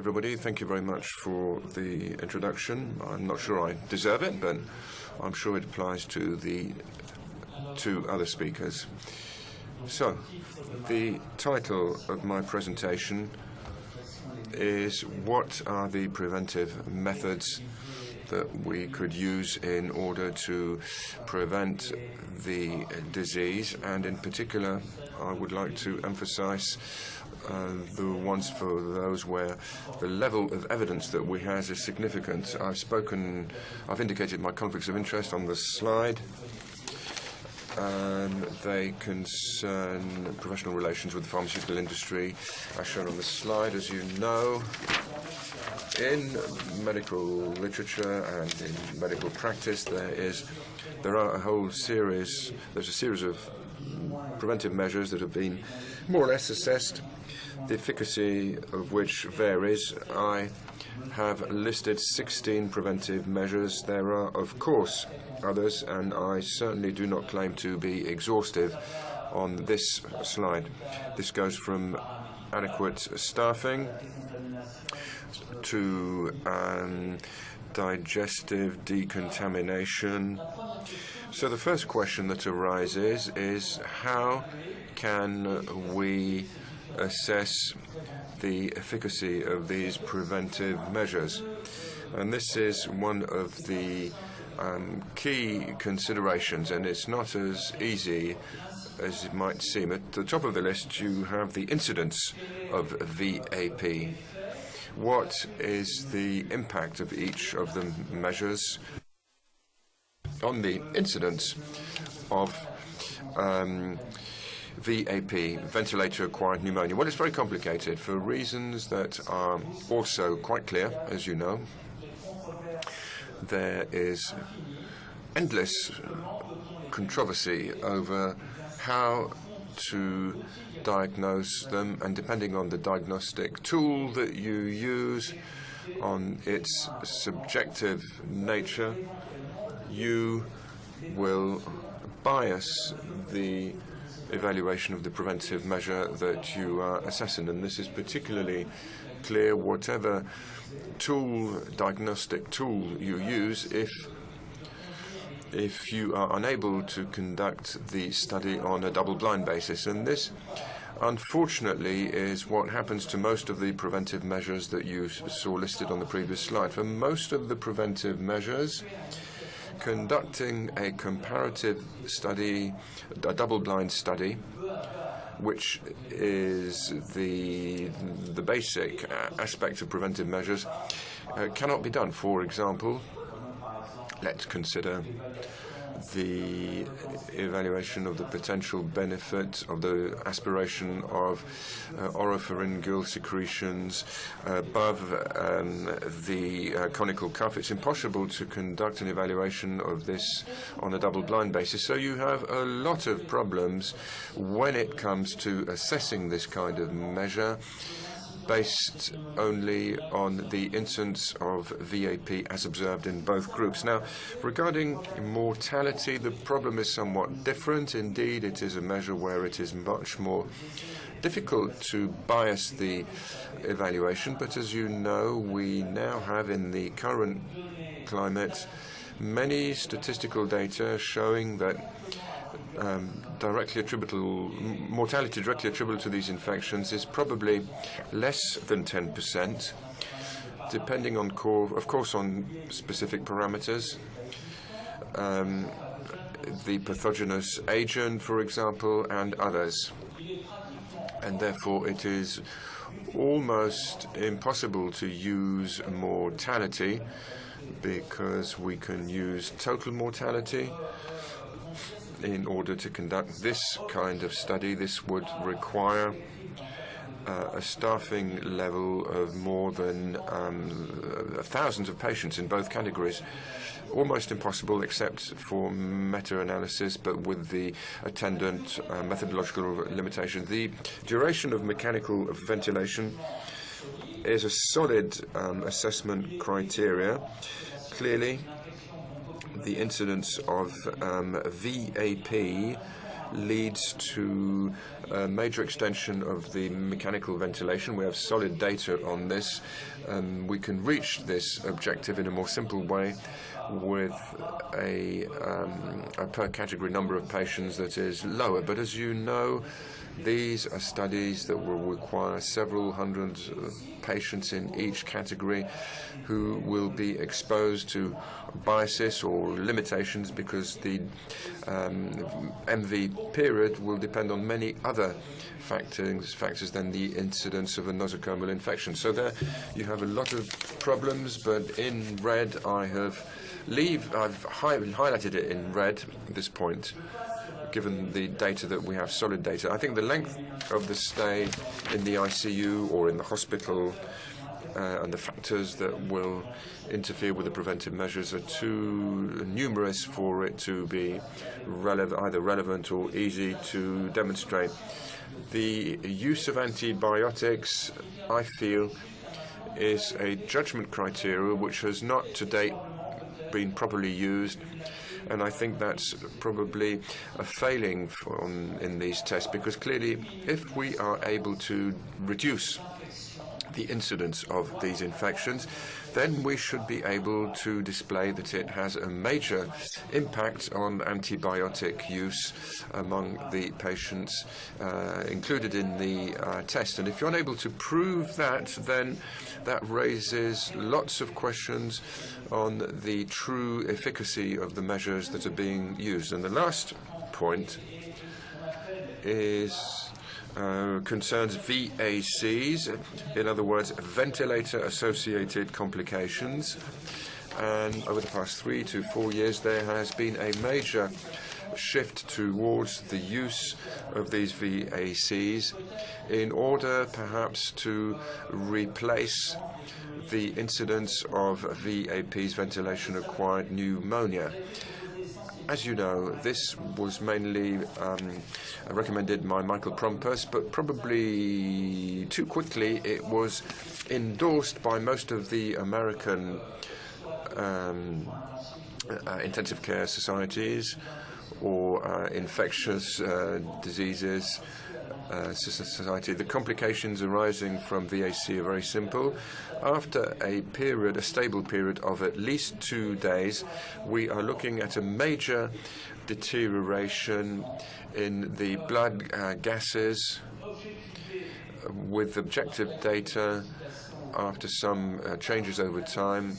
everybody. Thank you very much for the introduction. I'm not sure I deserve it, but I'm sure it applies to the two other speakers. So, the title of my presentation is what are the preventive methods that we could use in order to prevent the disease, and in particular I would like to emphasize the ones for those where the level of evidence that we have is significant. I've indicated my conflicts of interest on the slide. They concern professional relations with the pharmaceutical industry, as shown on the slide. As you know, in medical literature and in medical practice, there's a series of preventive measures that have been more or less assessed, the efficacy of which varies. I have listed 16 preventive measures. There are, of course, others, and I certainly do not claim to be exhaustive on this slide. This goes from adequate staffing to digestive decontamination. So the first question that arises is, how can we assess the efficacy of these preventive measures? And this is one of the key considerations, and it's not as easy as it might seem. At the top of the list, you have the incidence of VAP. What is the impact of each of the measures on the incidence of VAP, ventilator-acquired pneumonia? Well, it's very complicated for reasons that are also quite clear, as you know. There is endless controversy over how to diagnose them, and depending on the diagnostic tool that you use, on its subjective nature, you will bias the evaluation of the preventive measure that you are assessing. And this is particularly clear whatever diagnostic tool you use, if you are unable to conduct the study on a double-blind basis. And this, unfortunately, is what happens to most of the preventive measures that you saw listed on the previous slide. For most of the preventive measures, conducting a comparative study, a double-blind study, which is the basic aspect of preventive measures, cannot be done. For example, let's consider the evaluation of the potential benefit of the aspiration of oropharyngeal secretions above the conical cuff. It's impossible to conduct an evaluation of this on a double-blind basis. So you have a lot of problems when it comes to assessing this kind of measure, based only on the incidence of VAP as observed in both groups. Now, regarding mortality, the problem is somewhat different. Indeed, it is a measure where it is much more difficult to bias the evaluation, but as you know, we now have in the current climate many statistical data showing that mortality directly attributable to these infections is probably less than 10%, depending on, of course, on specific parameters. The pathogenous agent, for example, and others. And therefore, it is almost impossible to use mortality, because we can use total mortality. In order to conduct this kind of study, this would require a staffing level of more than thousands of patients in both categories. Almost impossible except for meta-analysis, but with the attendant methodological limitation. The duration of mechanical ventilation is a solid assessment criteria. Clearly, the incidence of VAP leads to a major extension of the mechanical ventilation. We have solid data on this. We can reach this objective in a more simple way with a per category number of patients that is lower. But as you know, these are studies that will require several hundred patients in each category who will be exposed to biases or limitations because the MV period will depend on many other factors than the incidence of a nosocomial infection. So there you have a lot of problems, but in red I've highlighted it in red at this point, given the data that we have, solid data. I think the length of the stay in the ICU or in the hospital and the factors that will interfere with the preventive measures are too numerous for it to be either relevant or easy to demonstrate. The use of antibiotics, I feel, is a judgment criteria which has not to date been properly used, and I think that's probably a failing in these tests, because clearly if we are able to reduce the incidence of these infections, then we should be able to display that it has a major impact on antibiotic use among the patients included in the test. And if you're unable to prove that, then that raises lots of questions on the true efficacy of the measures that are being used. And the last point concerns VACs, in other words, ventilator-associated complications. And over the past 3 to 4 years, there has been a major shift towards the use of these VACs in order perhaps to replace the incidence of VAPs, ventilation-acquired pneumonia. As you know, this was mainly recommended by Michael Prompus, but probably too quickly it was endorsed by most of the American intensive care societies or infectious diseases society. The complications arising from VAC are very simple. After a stable period of at least 2 days, we are looking at a major deterioration in the blood gases with objective data after some changes over time,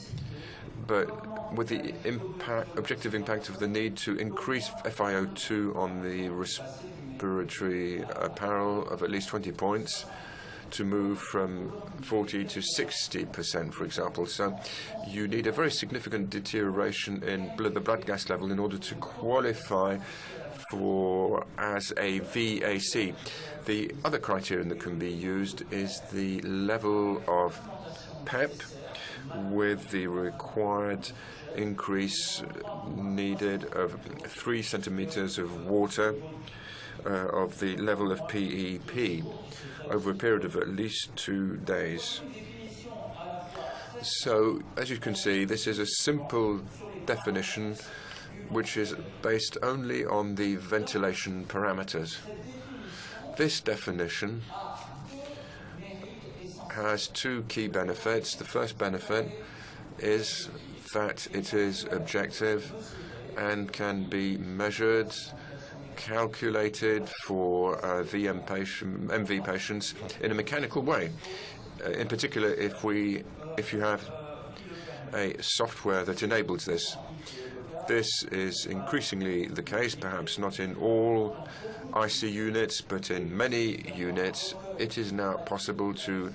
but with the objective impact of the need to increase FiO2 on the respiratory apparel of at least 20 points to move from 40 to 60%, for example. So you need a very significant deterioration in the blood gas level in order to qualify as a VAC. The other criterion that can be used is the level of PEP with the required increase needed of 3 centimeters of water of the level of PEP over a period of at least 2 days. So, as you can see, this is a simple definition which is based only on the ventilation parameters. This definition has 2 key benefits. The first benefit is that it is objective and can be measured, calculated for MV patients in a mechanical way. In particular, if you have a software that enables this. This is increasingly the case, perhaps not in all IC units, but in many units. It is now possible to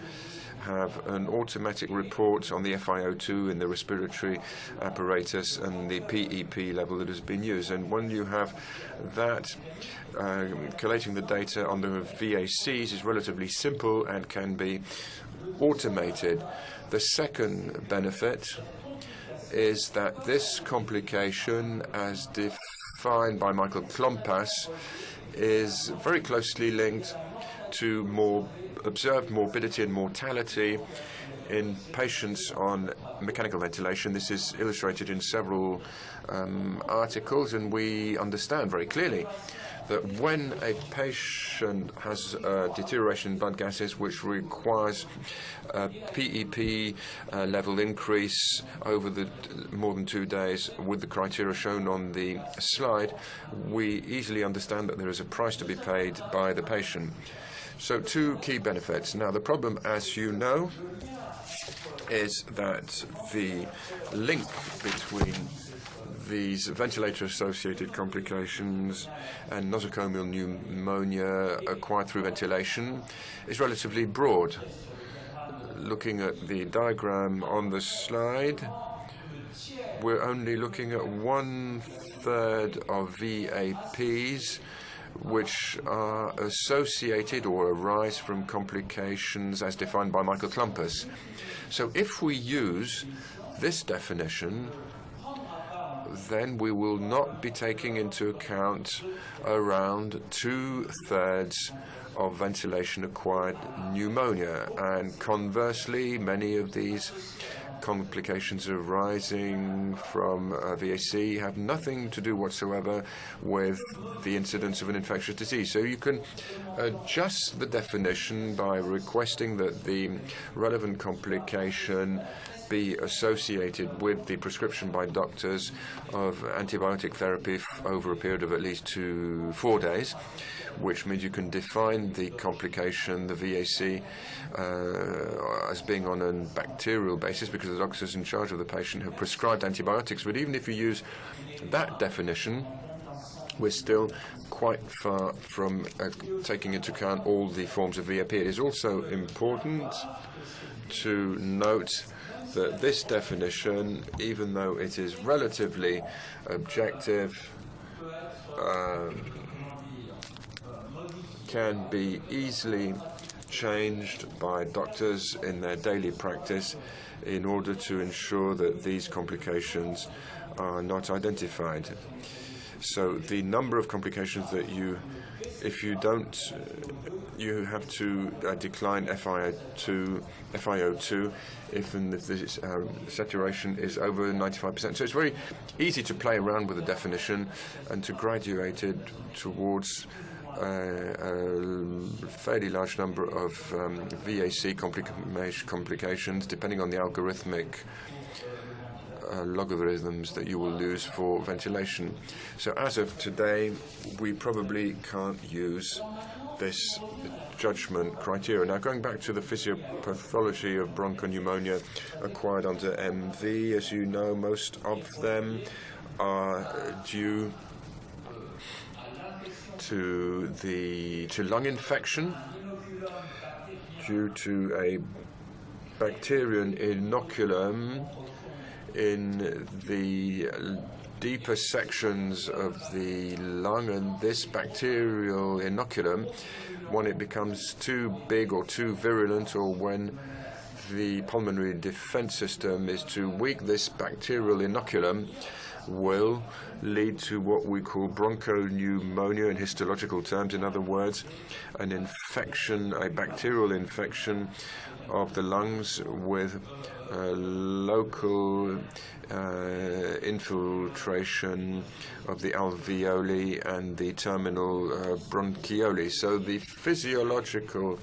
have an automatic report on the FiO2 in the respiratory apparatus and the PEP level that has been used. And when you have that, collating the data on the VACs is relatively simple and can be automated. The second benefit is that this complication, as defined by Michael Klompas, is very closely linked to observed morbidity and mortality in patients on mechanical ventilation. This is illustrated in several articles, and we understand very clearly that when a patient has deterioration in blood gases which requires a PEP level increase over the more than 2 days with the criteria shown on the slide, we easily understand that there is a price to be paid by the patient. So 2 key benefits. Now the problem, as you know, is that the link between these ventilator-associated complications and nosocomial pneumonia acquired through ventilation is relatively broad. Looking at the diagram on the slide, we're only looking at 1/3 of VAPs which are associated or arise from complications as defined by Michael Klumpers. So if we use this definition, then we will not be taking into account around 2/3 of ventilation-acquired pneumonia. And conversely, many of these complications arising from VAC have nothing to do whatsoever with the incidence of an infectious disease. So you can adjust the definition by requesting that the relevant complication be associated with the prescription by doctors of antibiotic therapy over a period of at least 4 days, which means you can define the complication, the VAC, as being on a bacterial basis because the doctors in charge of the patient have prescribed antibiotics. But even if you use that definition, we're still quite far from taking into account all the forms of VAP. It is also important to note that this definition, even though it is relatively objective, can be easily changed by doctors in their daily practice in order to ensure that these complications are not identified. So the number of complications that if you don't, you have to decline FiO2 if the saturation is over 95%. So it's very easy to play around with the definition and to graduate it towards a fairly large number of VAC complications, depending on the algorithmic logarithms that you will use for ventilation. So as of today, we probably can't use this judgment criteria. Now, going back to the physiopathology of bronchopneumonia acquired under MV, as you know, most of them are due to lung infection due to a bacterial inoculum in the deeper sections of the lung, and this bacterial inoculum, when it becomes too big or too virulent, or when the pulmonary defense system is too weak, this bacterial inoculum will lead to what we call bronchopneumonia in histological terms. In other words, an infection, a bacterial infection of the lungs with local infiltration of the alveoli and the terminal bronchioli. So the physiological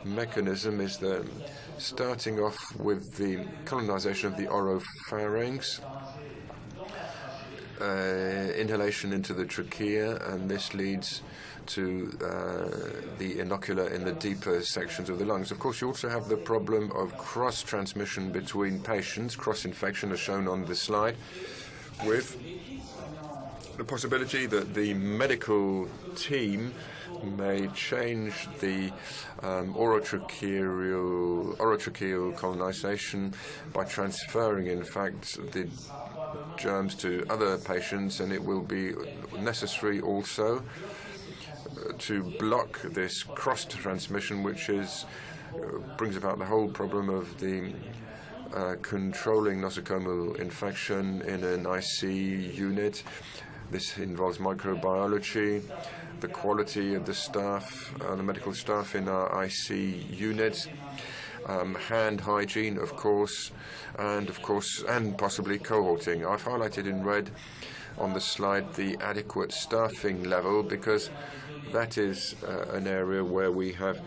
mechanism is that starting off with the colonization of the oropharynx, inhalation into the trachea, and this leads to the inocular in the deeper sections of the lungs. Of course, you also have the problem of cross-transmission between patients, cross-infection as shown on the slide, with the possibility that the medical team may change the orotracheal colonization by transferring, in fact, the germs to other patients, and it will be necessary also to block this cross-transmission, which brings about the whole problem of the controlling nosocomial infection in an IC unit. This involves microbiology, the quality of the staff, the medical staff in our IC units, hand hygiene, of course, and possibly cohorting. I've highlighted in red on the slide the adequate staffing level, because that is an area where we have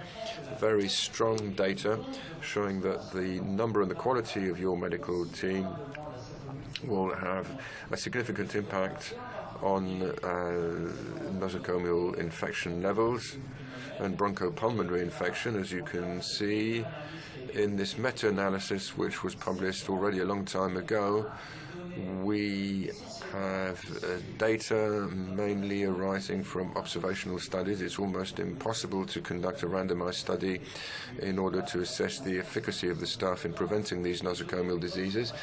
very strong data showing that the number and the quality of your medical team will have a significant impact on nosocomial infection levels and bronchopulmonary infection, as you can see in this meta-analysis, which was published already a long time ago. We have data mainly arising from observational studies. It's almost impossible to conduct a randomized study in order to assess the efficacy of the staff in preventing these nosocomial diseases.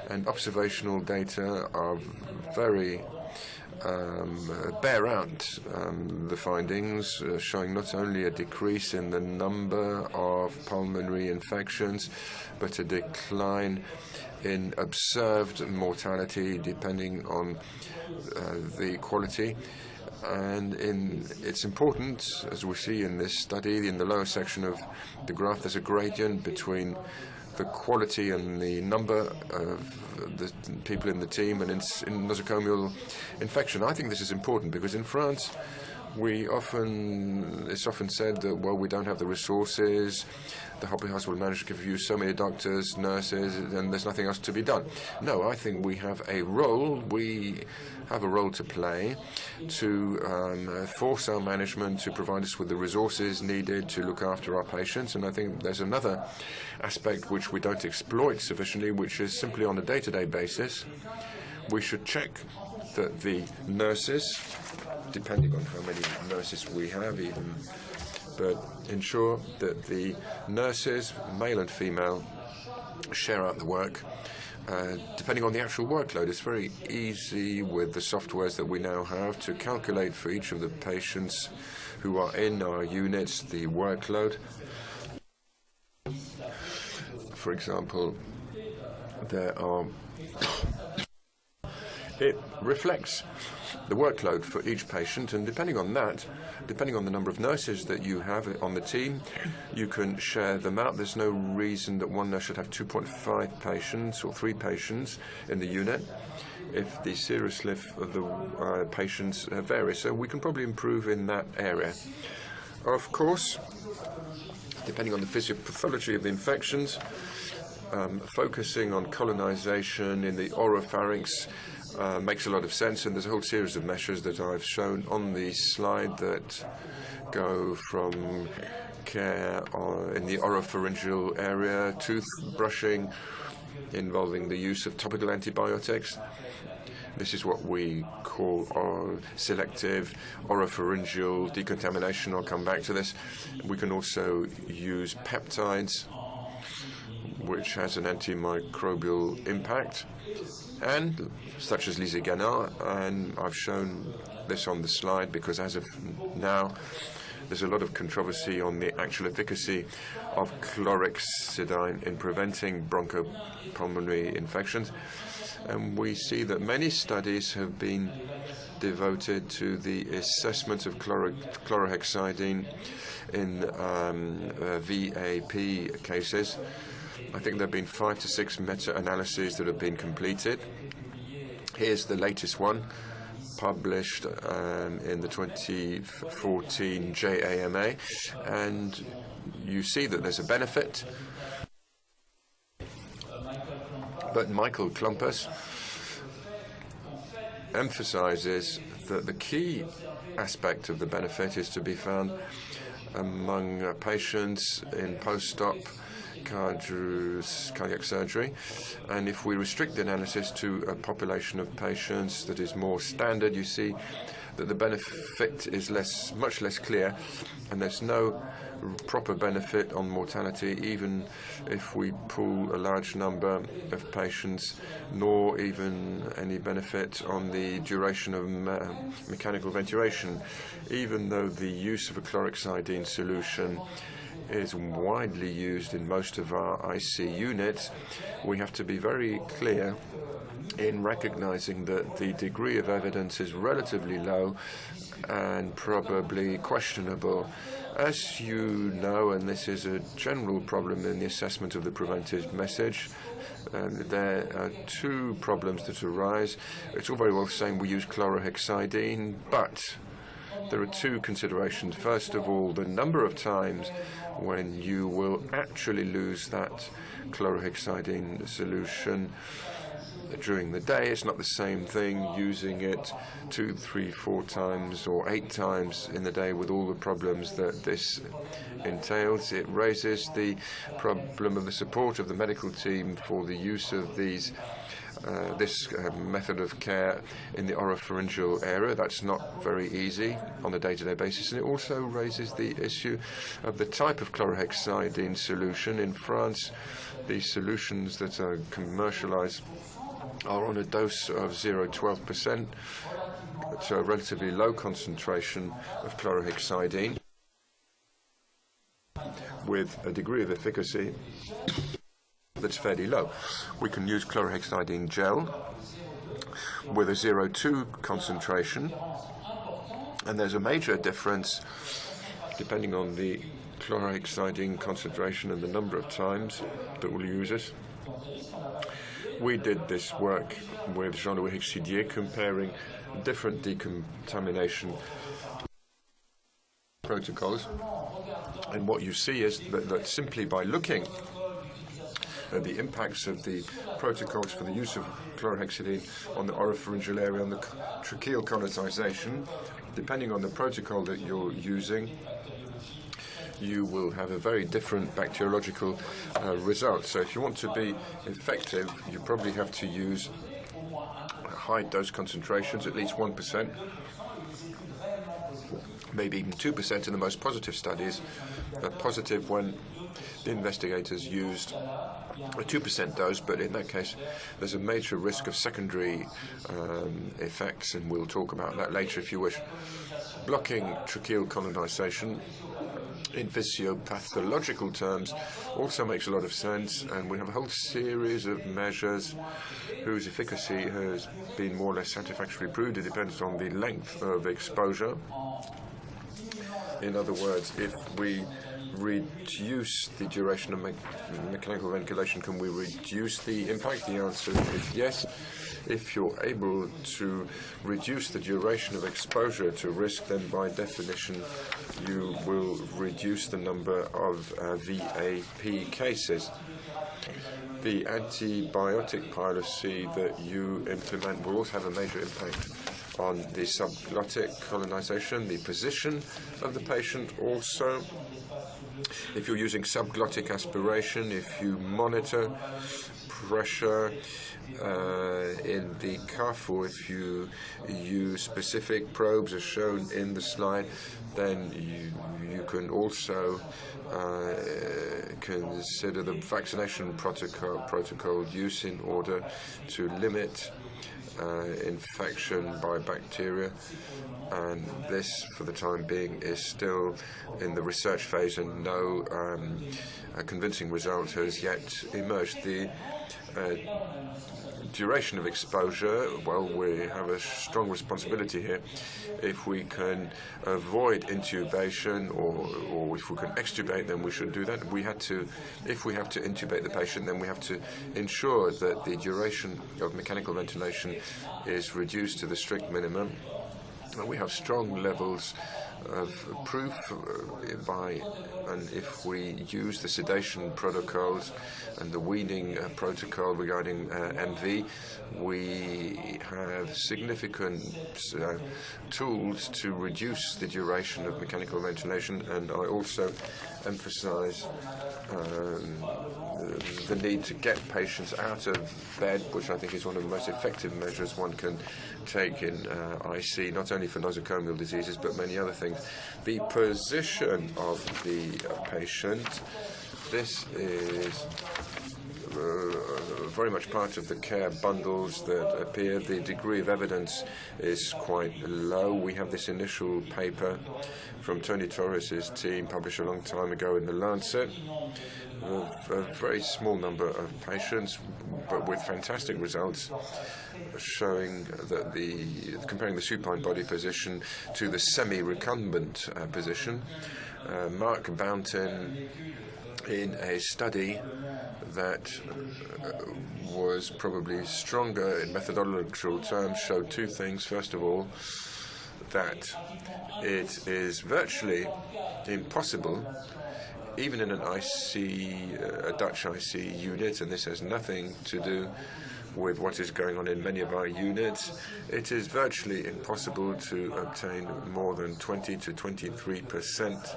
And observational data are very bear out the findings, showing not only a decrease in the number of pulmonary infections, but a decline in observed mortality depending on the quality. And it's important, as we see in this study, in the lower section of the graph, there's a gradient between the quality and the number of the people in the team and in nosocomial infection. I think this is important because in France, it's often said that, well, we don't have the resources, the hospital manager give you so many doctors, nurses, and there's nothing else to be done. No, I think we have a role. We have a role to play to force our management to provide us with the resources needed to look after our patients. And I think there's another aspect which we don't exploit sufficiently, which is simply on a day-to-day basis. We should check that the nurses, depending on how many nurses we have even, but ensure that the nurses, male and female, share out the work. Depending on the actual workload, it's very easy with the softwares that we now have to calculate for each of the patients who are in our units the workload. For example, it reflects the workload for each patient, and depending on that, depending on the number of nurses that you have on the team, you can share them out. There's no reason that one nurse should have 2.5 patients or 3 patients in the unit if the SRLF of the patients vary. So we can probably improve in that area. Of course, depending on the physiopathology of the infections, focusing on colonization in the oropharynx makes a lot of sense, and there's a whole series of measures that I've shown on the slide that go from care in the oropharyngeal area, tooth brushing involving the use of topical antibiotics. This is what we call selective oropharyngeal decontamination. I'll come back to this. We can also use peptides, which has an antimicrobial impact, and such as Lisigana, and I've shown this on the slide because as of now there's a lot of controversy on the actual efficacy of chlorhexidine in preventing bronchopulmonary infections, and we see that many studies have been devoted to the assessment of chlorhexidine in VAP cases. I think there have been 5 to 6 meta-analyses that have been completed. Here's the latest one, published in the 2014 JAMA, and you see that there's a benefit. But Michael Klumpers emphasizes that the key aspect of the benefit is to be found among patients in post-op cardiac surgery, and if we restrict the analysis to a population of patients that is more standard, you see that the benefit is much less clear, and there's no proper benefit on mortality, even if we pool a large number of patients, nor even any benefit on the duration of mechanical ventilation, even though the use of a chlorhexidine solution is widely used in most of our IC units, we have to be very clear in recognizing that the degree of evidence is relatively low and probably questionable. As you know, and this is a general problem in the assessment of the preventive message, there are two problems that arise. It's all very well saying we use chlorhexidine, but there are two considerations. First of all, the number of times when you will actually lose that chlorhexidine solution during the day. It's not the same thing using it 2, 3, 4 times or 8 times in the day with all the problems that this entails. It raises the problem of the support of the medical team for the use of this method of care in the oropharyngeal area. That's not very easy on a day-to-day basis. And it also raises the issue of the type of chlorhexidine solution. In France, the solutions that are commercialized are on a dose of 0.12%, so a relatively low concentration of chlorhexidine with a degree of efficacy that's fairly low. We can use chlorhexidine gel with a 0.2 concentration, and there's a major difference depending on the chlorhexidine concentration and the number of times that we'll use it. We did this work with Jean-Louis Hixidier comparing different decontamination protocols, and what you see is that simply by looking at the impacts of the protocols for the use of chlorhexidine on the oropharyngeal area and the tracheal colonization, depending on the protocol that you're using, you will have a very different bacteriological result. So if you want to be effective, you probably have to use high dose concentrations, at least 1%, maybe even 2% in the most positive studies. Positive when the investigators used a 2% dose, but in that case there's a major risk of secondary effects, and we'll talk about that later if you wish. Blocking tracheal colonization in physiopathological terms also makes a lot of sense, and we have a whole series of measures whose efficacy has been more or less satisfactorily proved. It depends on the length of exposure. In other words, if we reduce the duration of mechanical ventilation, can we reduce the impact? The answer is yes. If you're able to reduce the duration of exposure to risk, then by definition you will reduce the number of VAP cases. The antibiotic policy that you implement will also have a major impact on the subglottic colonization, the position of the patient also. If you're using subglottic aspiration, if you monitor pressure in the cuff, or if you use specific probes as shown in the slide, then you can also consider the vaccination protocol use in order to limit infection by bacteria, and this for the time being is still in the research phase, and no convincing result has yet emerged. The duration of exposure, well, we have a strong responsibility here. If we can avoid intubation or if we can extubate, then we should do that. If we have to intubate the patient, then we have to ensure that the duration of mechanical ventilation is reduced to the strict minimum. We have strong levels of proof and if we use the sedation protocols and the weaning protocol regarding MV, we have significant tools to reduce the duration of mechanical ventilation, and I also emphasize the need to get patients out of bed, which I think is one of the most effective measures one can take in IC, not only for nosocomial diseases but many other things. The position of the patient, this is very much part of the care bundles that appear. The degree of evidence is quite low. We have this initial paper from Tony Torres's team, published a long time ago in The Lancet, a very small number of patients, but with fantastic results, showing that comparing the supine body position to the semi-recumbent position. Mark Bountin, in a study that was probably stronger in methodological terms, showed two things. First of all, that it is virtually impossible, even in a Dutch IC unit, and this has nothing to do with what is going on in many of our units, it is virtually impossible to obtain more than 20 to 23%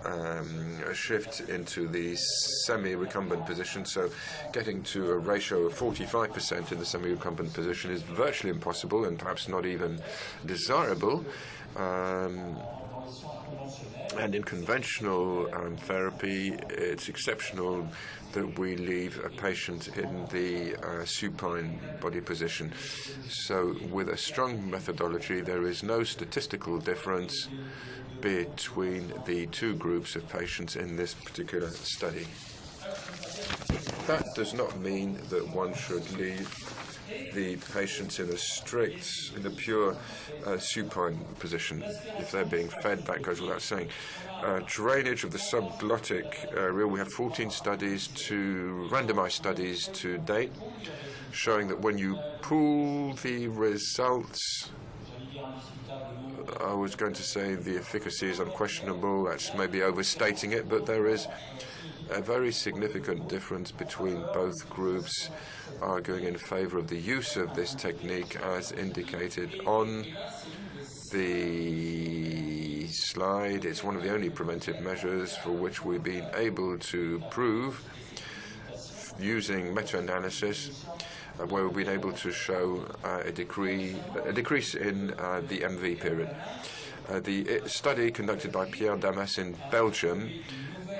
a shift into the semi-recumbent position. So getting to a ratio of 45% in the semi-recumbent position is virtually impossible and perhaps not even desirable. And in conventional therapy, it's exceptional that we leave a patient in the supine body position. So with a strong methodology, there is no statistical difference between the two groups of patients in this particular study. That does not mean that one should leave the patients in a pure supine position. If they're being fed, that goes without saying. Drainage of the subglottic area, we have 14 randomized studies to date, showing that when you pool the results, I was going to say the efficacy is unquestionable. That's maybe overstating it, but there is a very significant difference between both groups, arguing in favor of the use of this technique as indicated on the slide. It's one of the only preventive measures for which we've been able to prove, using meta-analysis, where we've been able to show a decrease in the MV period. The study conducted by Pierre Damas in Belgium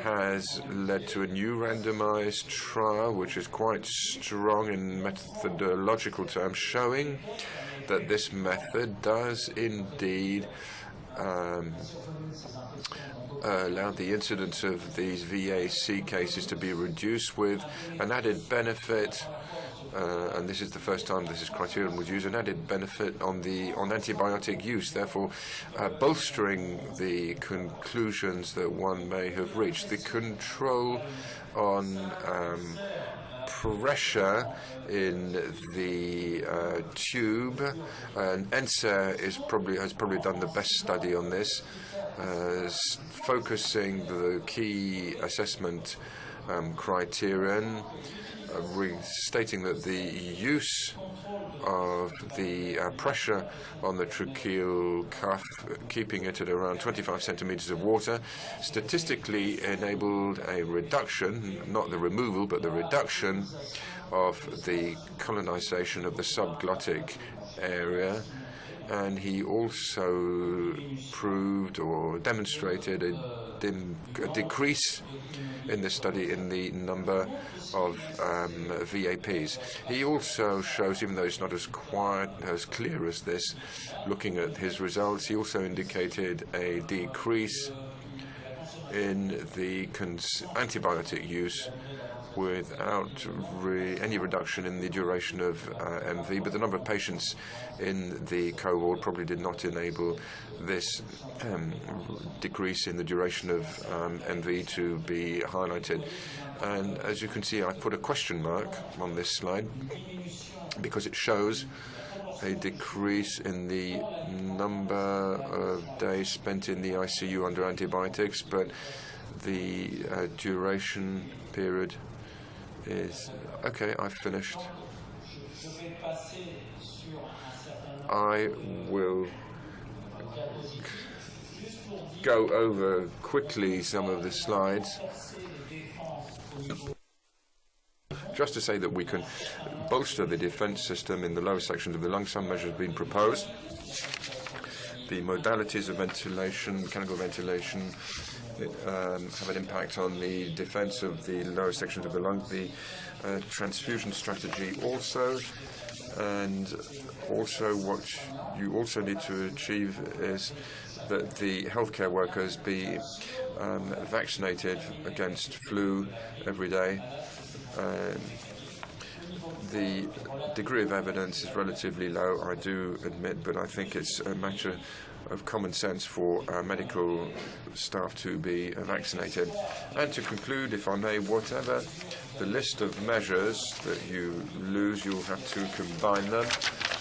has led to a new randomized trial, which is quite strong in methodological terms, showing that this method does indeed allow the incidence of these VAC cases to be reduced, with an added benefit, and this is the first time this criterion was used, an added benefit on antibiotic use, therefore bolstering the conclusions that one may have reached. The control on pressure in the tube, and ENSER has probably done the best study on this, focusing the key assessment criterion, stating that the use of the pressure on the tracheal cuff, keeping it at around 25 centimeters of water, statistically enabled a reduction, not the removal, but the reduction of the colonization of the subglottic area. And he also proved or demonstrated a decrease in the study in the number of VAPs. He also shows, even though it's not as clear as this, looking at his results, he also indicated a decrease in the antibiotic use without any reduction in the duration of MV, but the number of patients in the cohort probably did not enable this decrease in the duration of MV to be highlighted. And as you can see, I put a question mark on this slide because it shows a decrease in the number of days spent in the ICU under antibiotics, but the duration period is... Okay, I've finished. I will go over quickly some of the slides, just to say that we can bolster the defense system in the lower sections of the lung. Some measures have been proposed. The modalities of ventilation, mechanical ventilation, have an impact on the defense of the lower sections of the lung, the transfusion strategy also, and also what you also need to achieve is that the healthcare workers be vaccinated against flu every day. The degree of evidence is relatively low, I do admit, but I think it's a matter of common sense for medical staff to be vaccinated. And to conclude, if I may, whatever the list of measures that you lose, you'll have to combine them,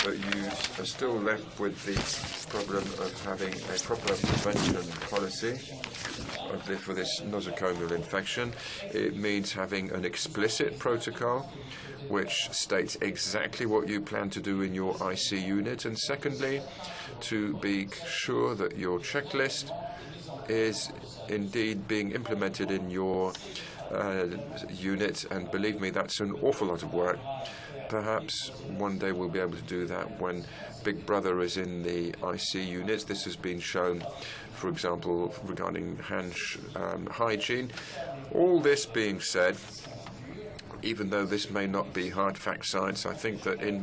but you are still left with the problem of having a proper prevention policy for this nosocomial infection. It means having an explicit protocol which states exactly what you plan to do in your IC unit, and secondly, to be sure that your checklist is indeed being implemented in your unit, and believe me, that's an awful lot of work. Perhaps one day we'll be able to do that when Big Brother is in the IC units. This has been shown, for example, regarding hand hygiene. All this being said, even though this may not be hard fact science, I think that in